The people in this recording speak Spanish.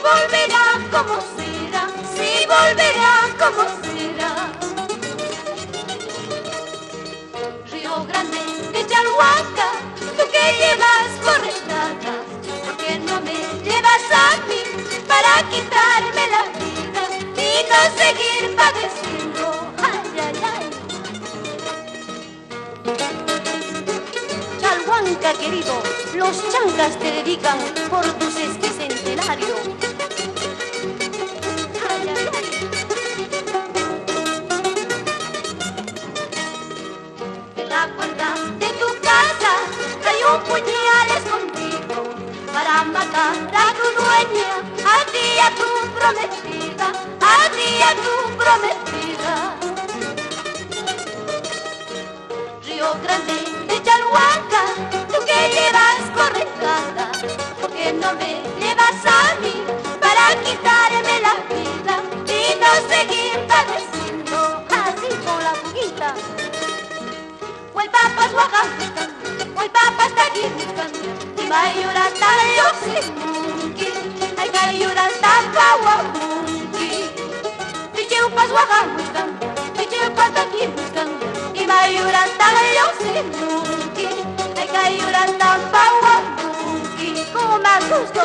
volverá como será, si volverá como será. Río Grande de Chalhuanca, tú que llevas correntadas, ¿por qué no me llevas a mí para quitarme la vida y no seguir padeciendo? Ay, ay, ay. Chalhuanca querido, los chancas te dedican por tu sesquicentenario. Ay, ay, ay. En la puerta de tu casa hay un puñal escondido para matar a tu dueña, a ti y a tu prometida, a ti y a tu prometida. Río Grande de Chalhuanca, tú que llevas correntada, ¿por qué no me llevas a mí para quitarme la vida y no seguir padeciendo así con la fuguita? Huel papas Oaxaca, huel papas taquinican, y mayura tayo simunki, ay cayura tapawamunki. Pichupas Oaxaca, pichupas taquinican, y mayura tayo simunki, ay cayura tapawamunki. Con más gusto.